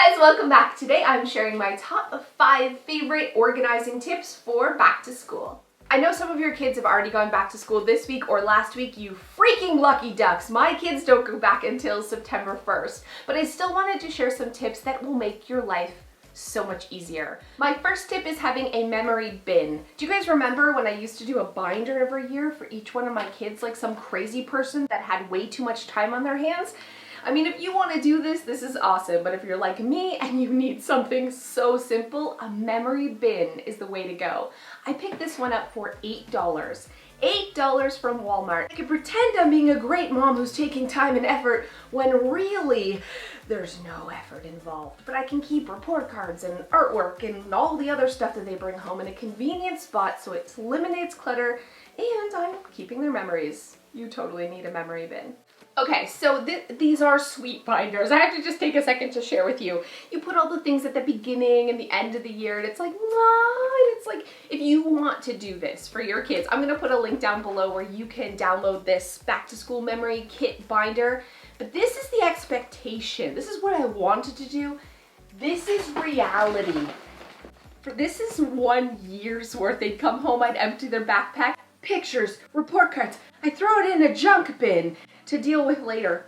guys, welcome back. Today I'm sharing my top 5 favorite organizing tips for back to school. I know some of your kids have already gone back to school this week or last week, you freaking lucky ducks. My kids don't go back until September 1st, but I still wanted to share some tips that will make your life so much easier. My first tip is having a memory bin. Do you guys remember when I used to do a binder every year for each one of my kids, like some crazy person that had way too much time on their hands? I mean, if you want to do this, this is awesome, but if you're like me and you need something so simple, a memory bin is the way to go. I picked this one up for $8. $8 from Walmart. I can pretend I'm being a great mom who's taking time and effort when really there's no effort involved. But I can keep report cards and artwork and all the other stuff that they bring home in a convenient spot so it eliminates clutter and I'm keeping their memories. You totally need a memory bin. Okay, so these are sweet binders. I have to just take a second to share with you. You put all the things at the beginning and the end of the year, and it's like, and it's like, if you want to do this for your kids, I'm gonna put a link down below where you can download this back to school memory kit binder. But this is the expectation. This is what I wanted to do. This is reality. This is 1 year's worth. They'd come home, I'd empty their backpack. Pictures, report cards, I throw it in a junk bin to deal with later.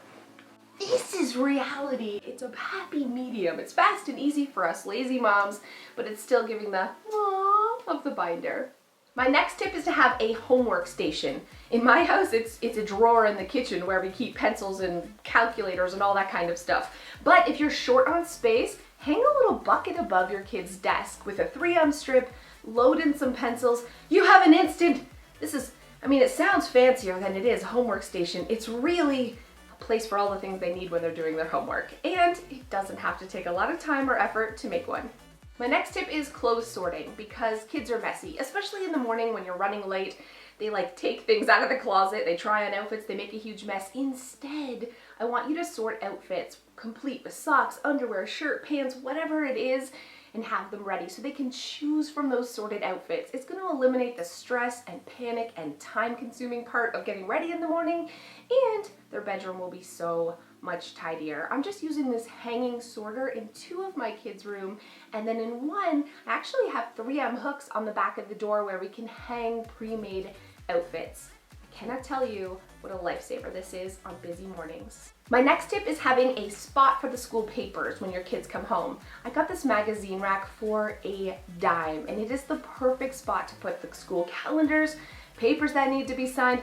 This is reality. It's a happy medium. It's fast and easy for us lazy moms, but it's still giving the aww of the binder. My next tip is to have a homework station. In my house, it's a drawer in the kitchen where we keep pencils and calculators and all that kind of stuff. But if you're short on space, hang a little bucket above your kid's desk with a 3M strip, load in some pencils. You have an instant. This is, I mean, it sounds fancier than it is, a homework station. It's really a place for all the things they need when they're doing their homework. And it doesn't have to take a lot of time or effort to make one. My next tip is clothes sorting because kids are messy, especially in the morning when you're running late. They like take things out of the closet, they try on outfits, they make a huge mess. Instead, I want you to sort outfits complete with socks, underwear, shirt, pants, whatever it is, and have them ready so they can choose from those sorted outfits. It's going to eliminate the stress and panic and time-consuming part of getting ready in the morning, and their bedroom will be so much tidier. I'm just using this hanging sorter in 2 of my kids' room, and then in one, I actually have 3M hooks on the back of the door where we can hang pre-made outfits. I cannot tell you what a lifesaver this is on busy mornings. My next tip is having a spot for the school papers when your kids come home. I got this magazine rack for a dime, and it is the perfect spot to put the school calendars, papers that need to be signed,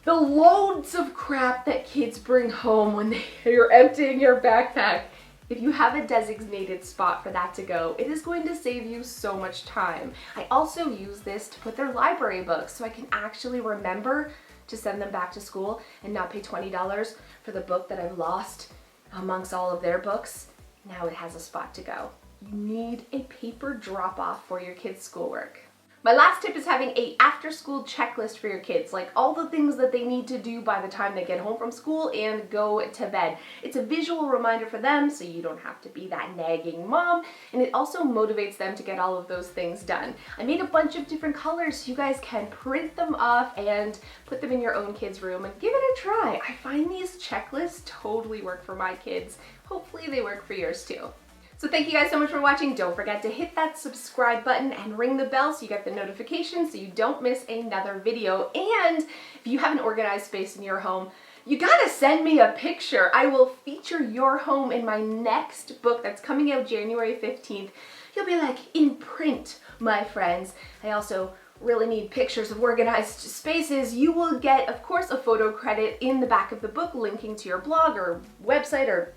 the loads of crap that kids bring home when you're emptying your backpack. If you have a designated spot for that to go, it is going to save you so much time. I also use this to put their library books so I can actually remember to send them back to school and not pay $20 for the book that I've lost amongst all of their books. Now it has a spot to go. You need a paper drop-off for your kids' schoolwork. My last tip is having an after-school checklist for your kids, like all the things that they need to do by the time they get home from school and go to bed. It's a visual reminder for them so you don't have to be that nagging mom, and it also motivates them to get all of those things done. I made a bunch of different colors so you guys can print them off and put them in your own kids' room and give it a try. I find these checklists totally work for my kids. Hopefully they work for yours too. So thank you guys so much for watching. Don't forget to hit that subscribe button and ring the bell so you get the notifications so you don't miss another video. And if you have an organized space in your home, you gotta send me a picture. I will feature your home in my next book that's coming out January 15th. You'll be like in print, my friends. I also really need pictures of organized spaces. You will get, of course, a photo credit in the back of the book linking to your blog or website or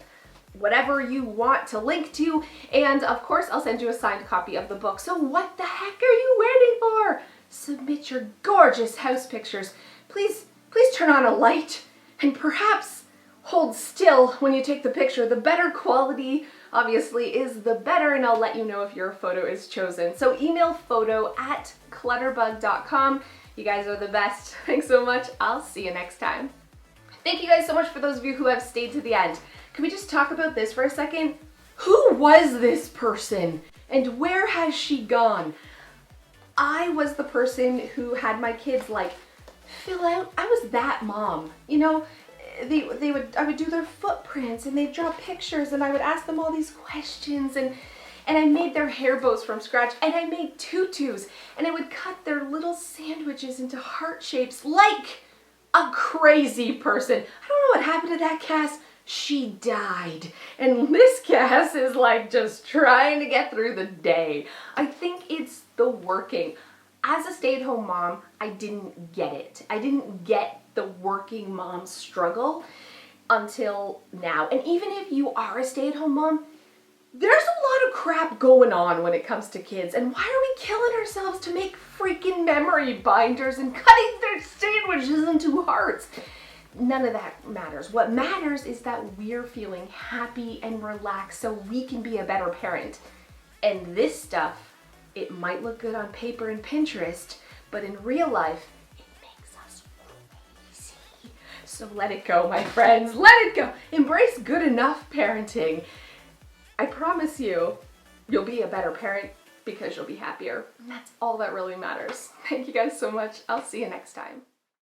whatever you want to link to, and of course I'll send you a signed copy of the book. So what the heck are you waiting for? Submit your gorgeous house pictures. Please turn on a light and perhaps hold still when you take the picture. The better quality obviously is the better, and I'll let you know if your photo is chosen. So email photo@clutterbug.com. You guys are the best. Thanks so much. I'll see you next time. Thank you guys so much for those of you who have stayed to the end. Can we just talk about this for a second? Who was this person? And where has she gone? I was the person who had my kids like fill out. I was that mom. You know, I would do their footprints, and they'd draw pictures, and I would ask them all these questions, and I made their hair bows from scratch, and I made tutus, and I would cut their little sandwiches into heart shapes like a crazy person. I don't know what happened to that Cass. She died. And this Cass is like just trying to get through the day. I think it's the working. As a stay-at-home mom, I didn't get it. I didn't get the working mom struggle until now. And even if you are a stay-at-home mom, there's a lot of crap going on when it comes to kids. And why are we killing ourselves to make freaking memory binders and cutting their sandwiches into hearts? None of that matters. What matters is that we're feeling happy and relaxed so we can be a better parent. And this stuff, it might look good on paper and Pinterest, but in real life, it makes us crazy. So let it go, my friends. Let it go. Embrace good enough parenting. I promise you'll be a better parent because you'll be happier. And that's all that really matters. Thank you guys so much. I'll see you next time.